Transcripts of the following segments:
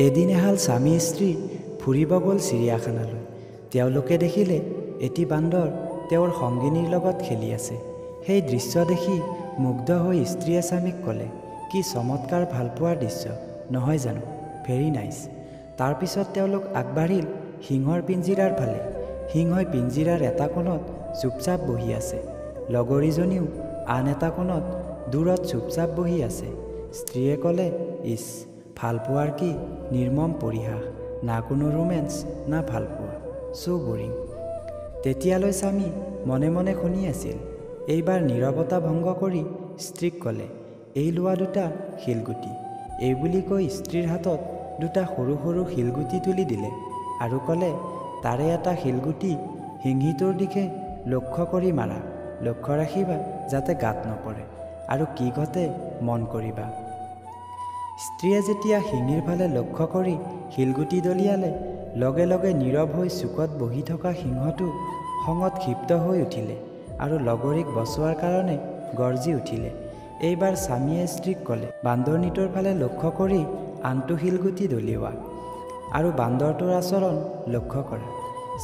এদিন এহাল স্বামী স্ত্ৰী ফুৰিব গ'ল চিৰিয়াখানালৈ। তেওঁলোকে দেখিলে এটি বান্দৰ তেওঁৰ সংগিনীৰ লগত খেলি আছে। সেই দৃশ্য দেখি মুগ্ধ হৈ স্ত্ৰীয়ে স্বামীক ক'লে, কি চমৎকাৰ ভালপোৱাৰ দৃশ্য নহয় জানো, ভেৰি নাইচ। তাৰপিছত তেওঁলোক আগবাঢ়িল সিংহৰ পিঞ্জিৰাৰ ফালে। সিংহই পিঞ্জিৰাৰ এটা কোণত চুপচাপ বহি আছে, লগৰীজনীও আন এটা কোণত দূৰত চুপচাপ বহি আছে। স্ত্ৰীয়ে ক'লে, ইছ, ভালপোৱাৰ কি নিৰ্মম পৰিহাস, না কোনো ৰোমেন্স না ভালপোৱা, চ' বৰিং। তেতিয়ালৈ স্বামী মনে মনে শুনি আছিল। এইবাৰ নীৰৱতা ভংগ কৰি স্ত্ৰীক ক'লে, এই লোৱা দুটা শিলগুটি। এইবুলি কৈ স্ত্ৰীৰ হাতত দুটা সৰু সৰু শিলগুটি তুলি দিলে আৰু ক'লে, তাৰে এটা শিলগুটি সিংহীটোৰ দিশে লক্ষ্য কৰি মাৰা, লক্ষ্য ৰাখিবা যাতে গাত নপৰে, আৰু কি ঘটে মন কৰিবা। স্ত্ৰীয়ে যেতিয়া শিঙিৰ ফালে লক্ষ্য কৰি শিলগুটি দলিয়ালে, লগে লগে নীৰৱ হৈ চুকত বহি থকা সিংহটো খঙত ক্ষিপ্ত হৈ উঠিলে আৰু লগৰীক বচোৱাৰ কাৰণে গৰ্জি উঠিলে। এইবাৰ স্বামীয়ে স্ত্ৰীক ক'লে, বান্দৰনীটোৰ ফালে লক্ষ্য কৰি আনটো শিলগুটি দলিওৱা আৰু বান্দৰটোৰ আচৰণ লক্ষ্য কৰা।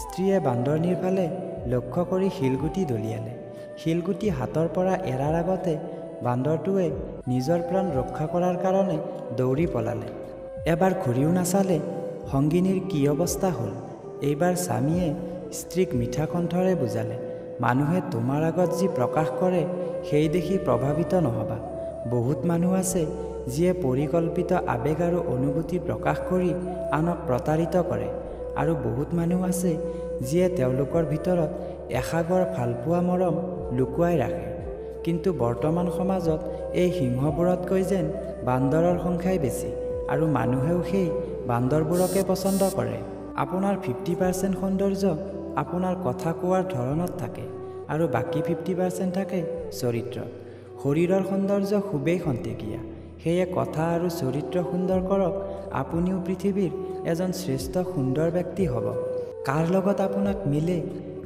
স্ত্ৰীয়ে বান্দৰনীৰ ফালে লক্ষ্য কৰি শিলগুটি দলিয়ালে। শিলগুটি হাতৰ পৰা এৰাৰ আগতে বান্দৰটোৱে নিজৰ প্ৰাণ ৰক্ষা কৰাৰ কাৰণে দৌৰি পলালে। এবাৰ ঘূৰিও নাচালে সংগিনীৰ কি অৱস্থা হ'ল। এইবাৰ স্বামীয়ে স্ত্ৰীক মিঠা কণ্ঠৰে বুজালে, মানুহে তোমাৰ আগত যি প্ৰকাশ কৰে সেই দেখি প্ৰভাৱিত নহ'বা। বহুত মানুহ আছে যিয়ে পৰিকল্পিত আৱেগ আৰু অনুভূতি প্ৰকাশ কৰি আনক প্ৰতাৰিত কৰে, আৰু বহুত মানুহ আছে যিয়ে তেওঁলোকৰ ভিতৰত এসাগৰ ভালপোৱা মৰম লুকুৱাই ৰাখে। কিন্তু বৰ্তমান সমাজত এই সিংহবোৰতকৈ যেন বান্দৰৰ সংখ্যাই বেছি, আৰু মানুহেও সেই বান্দৰবোৰকে পচন্দ কৰে। আপোনাৰ 50% সৌন্দৰ্য আপোনাৰ কথা কোৱাৰ ধৰণত থাকে, আৰু বাকী 50% থাকে চৰিত্ৰত। শৰীৰৰ সৌন্দৰ্য খুবেই খন্তেকীয়া, সেয়ে কথা আৰু চৰিত্ৰ সুন্দৰ কৰক, আপুনিও পৃথিৱীৰ এজন শ্ৰেষ্ঠ সুন্দৰ ব্যক্তি হ'ব। কাৰ লগত আপোনাক মিলে,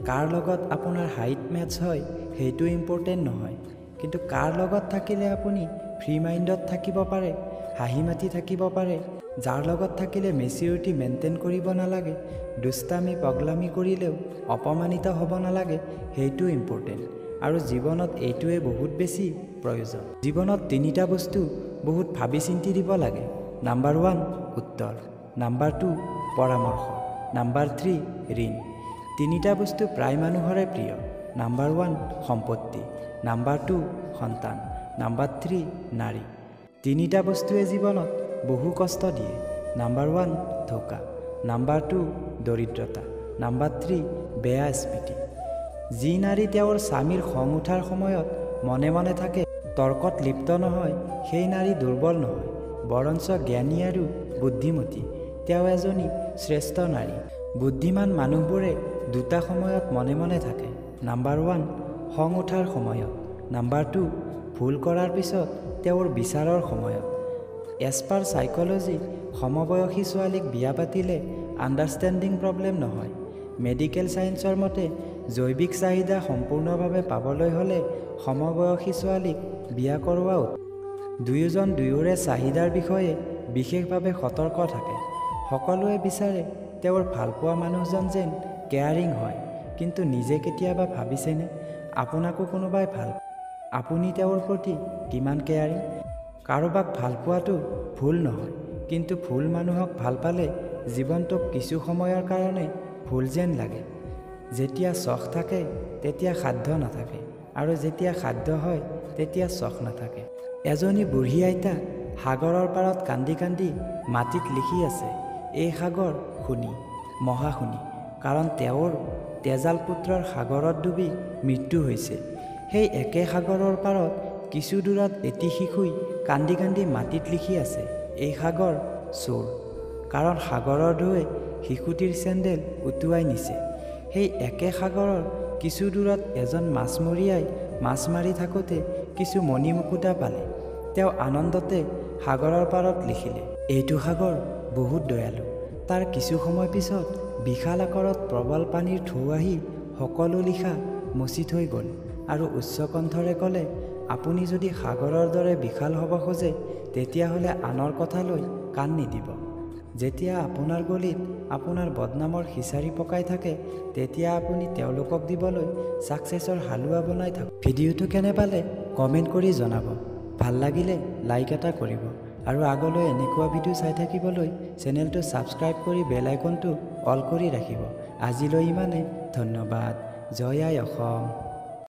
কাৰ লগত আপোনাৰ হাইট মেটচ হয় সেইটো ইম্পৰ্টেণ্ট নহয়, কিন্তু কাৰ লগত থাকিলে আপুনি ফ্ৰী মাইণ্ডত থাকিব পাৰে, হাঁহি মাতি থাকিব পাৰে, যাৰ লগত থাকিলে মেচিউৰিটি মেইনটেইন কৰিব নালাগে, দুষ্টামি পগলামি কৰিলেও অপমানিত হ'ব নালাগে, সেইটো ইম্পৰ্টেণ্ট। আৰু জীৱনত এইটোৱে বহুত বেছি প্ৰয়োজন। জীৱনত তিনিটা বস্তু বহুত ভাবি চিন্তি দিব লাগে। নাম্বাৰ 1 উত্তৰ, নাম্বাৰ 2 পৰামৰ্শ, নাম্বাৰ 3 ঋণ। তিনিটা বস্তু প্ৰায় মানুহৰে প্ৰিয়। নাম্বাৰ 1 সম্পত্তি, নাম্বাৰ 2 সন্তান, নাম্বাৰ 3 নাৰী। তিনিটা বস্তুৱে জীৱনত বহু কষ্ট দিয়ে। নাম্বাৰ 1 ধোকা, নাম্বাৰ 2 দৰিদ্ৰতা, নাম্বাৰ 3 বেয়া স্মৃতি। যি নাৰী তেওঁৰ স্বামীৰ খং উঠাৰ সময়ত মনে মনে থাকে, তৰ্কত লিপ্ত নহয়, সেই নাৰী দুৰ্বল নহয়, বৰঞ্চ জ্ঞানী আৰু বুদ্ধিমতী, তেওঁ এজনী শ্ৰেষ্ঠ নাৰী। বুদ্ধিমান মানুহবোৰে দুটা সময়ত মনে মনে থাকে। নাম্বাৰ 1 খং উঠাৰ সময়ত, নাম্বাৰ 2 ভুল কৰাৰ পিছত তেওঁৰ বিচাৰৰ সময়ত। এজ পাৰ চাইক'লজি, সমবয়সী ছোৱালীক বিয়া পাতিলে আণ্ডাৰষ্টেণ্ডিং প্ৰব্লেম নহয়। মেডিকেল ছায়েন্সৰ মতে জৈৱিক চাহিদা সম্পূৰ্ণভাৱে পাবলৈ হ'লে সমবয়সী ছোৱালীক বিয়া কৰোৱা উচিত। দুয়োজন দুয়োৰে চাহিদাৰ বিষয়ে বিশেষভাৱে সতৰ্ক থাকে। সকলোৱে বিচাৰে তেওঁৰ ভালপোৱা মানুহজন যেন কেয়াৰিং হয়, কিন্তু নিজে কেতিয়াবা ভাবিছেনে আপোনাকো কোনোবাই ভাল, আপুনি তেওঁৰ প্ৰতি কিমান কেয়াৰিং? কাৰোবাক ভাল পোৱাটো ভুল নহয়, কিন্তু ভুল মানুহক ভাল পালে জীৱনটোক কিছু সময়ৰ কাৰণে ভুল যেন লাগে। যেতিয়া চখ থাকে তেতিয়া সাধ্য নাথাকে, আৰু যেতিয়া সাধ্য হয় তেতিয়া চখ নাথাকে। এজনী বুঢ়ী আইতা সাগৰৰ পাৰত কান্দি কান্দি মাটিত লিখি আছে, এই সাগৰ শুনি, মহাশুনি, কাৰণ তেওঁৰ তেজাল পুত্ৰৰ সাগৰত ডুবি মৃত্যু হৈছে। সেই একে সাগৰৰ পাৰত কিছু দূৰত এটি শিশুই কান্দি কান্দি মাটিত লিখি আছে, এই সাগৰ চোৰ, কাৰণ সাগৰৰ ঢৌৱে শিশুটিৰ চেণ্ডেল উটুৱাই নিছে। সেই একে সাগৰৰ কিছু দূৰত এজন মাছমৰীয়াই মাছ মাৰি থাকোঁতে কিছু মণি মুকুতা পালে। তেওঁ আনন্দতে সাগৰৰ পাৰত লিখিলে, এইটো সাগৰ বহুত দয়ালু। তাৰ কিছু সময় পিছত বিশাল আকাৰত প্ৰবল পানীৰ ঢৌ আহি সকলো লিখা মচি থৈ গ'ল, আৰু উচ্চ কণ্ঠৰে ক'লে, আপুনি যদি সাগৰৰ দৰে বিশাল হ'ব খোজে তেতিয়াহ'লে আনৰ কথালৈ কাণ নিদিব। যেতিয়া আপোনাৰ গলিত আপোনাৰ বদনামৰ খিচাৰি পকাই থাকে তেতিয়া আপুনি তেওঁলোকক দিবলৈ ছাকচেছৰ হালুৱা বনাই থাকক। ভিডিঅ'টো কেনে পালে কমেণ্ট কৰি জনাব। ভাল লাগিলে লাইক এটা কৰিব আৰু আগলৈ এনেকুৱা ভিডিঅ' চাই থাকিবলৈ চেনেলটো ছাবস্ক্ৰাইব কৰি বেল আইকনটো অল কৰি ৰাখিব। আজিলৈ ইমানে। ধন্যবাদ। জয় আই অসম।